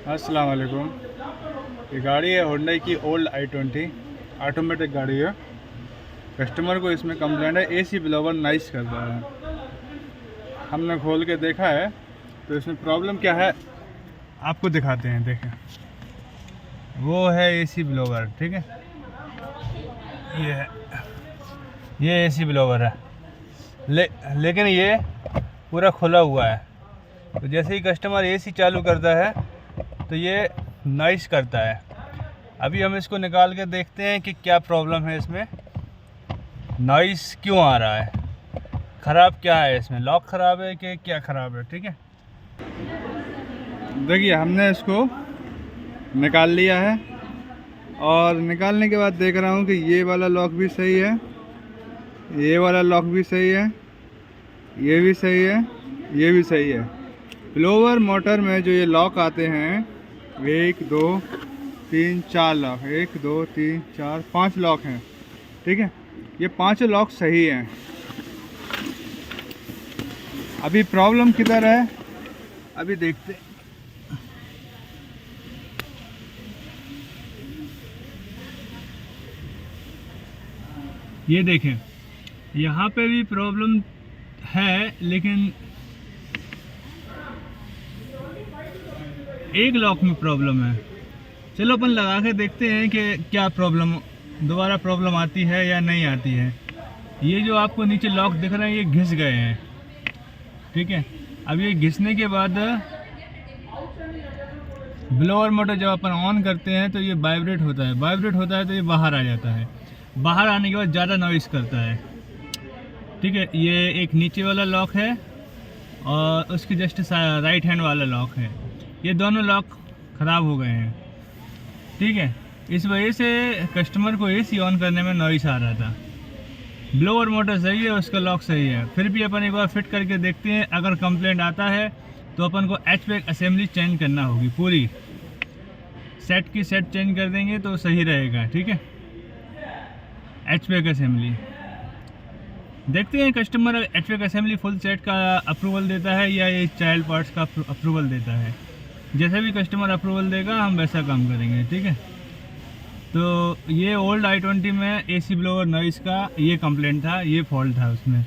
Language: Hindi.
अस्सलाम वालेकुम। ये गाड़ी है होंडा की ओल्ड i20, ऑटोमेटिक गाड़ी है। कस्टमर को इसमें कंप्लेंट है एसी ब्लोवर नॉइस करता है। हमने खोल के देखा है तो इसमें प्रॉब्लम क्या है आपको दिखाते हैं। देखें, वो है एसी ब्लोवर, ठीक है, ये है, ये एसी ब्लोवर है। लेकिन ये पूरा खुला हुआ है, तो जैसे ही कस्टमर एसी चालू करता है तो ये नॉइस करता है। अभी हम इसको निकाल के देखते हैं कि क्या प्रॉब्लम है इसमें, नॉइस क्यों आ रहा है, ख़राब क्या है इसमें, लॉक ख़राब है कि क्या ख़राब है। ठीक है, देखिए हमने इसको निकाल लिया है और निकालने के बाद देख रहा हूँ कि ये वाला लॉक भी सही है, ये वाला लॉक भी सही है, ये भी सही है, ये भी सही है। ब्लोवर मोटर में जो ये लॉक आते हैं 1 2 3 4 लॉक, 1 2 3 4 5 लॉक हैं, ठीक है। ये 5 लॉक सही हैं। अभी प्रॉब्लम किधर है अभी देखते हैं। ये देखें, यहाँ पे भी प्रॉब्लम है, लेकिन एक लॉक में प्रॉब्लम है। चलो अपन लगा के देखते हैं कि क्या प्रॉब्लम, दोबारा प्रॉब्लम आती है या नहीं आती है। ये जो आपको नीचे लॉक दिख रहे हैं ये घिस गए हैं, ठीक है। अब ये घिसने के बाद ब्लोअर मोटर जब अपन ऑन करते हैं तो ये वाइब्रेट होता है, वाइब्रेट होता है तो ये बाहर आ जाता है। बाहर आने के बाद ज़्यादा नॉइस करता है, ठीक है। ये एक नीचे वाला लॉक है और उसके जस्ट राइट हैंड वाला लॉक है। ये दोनों लॉक ख़राब हो गए हैं, ठीक है। इस वजह से कस्टमर को एसी ऑन करने में नॉइस आ रहा था। ब्लोअर मोटर सही है, उसका लॉक सही है, फिर भी अपन एक बार फिट करके देखते हैं। अगर कंप्लेंट आता है तो अपन को HVAC असेंबली चेंज करना होगी, पूरी सेट की सेट चेंज कर देंगे तो सही रहेगा, ठीक है। HVAC असेंबली देखते हैं customer HVAC assembly full set का अप्रूवल देता है या ये चाइल्ड पार्ट्स का अप्रूवल देता है। जैसे भी कस्टमर अप्रूवल देगा हम वैसा काम करेंगे, ठीक है। तो ये ओल्ड i20 में एसी ब्लोअर नॉइस का ये कंप्लेंट था, ये फॉल्ट था उसमें।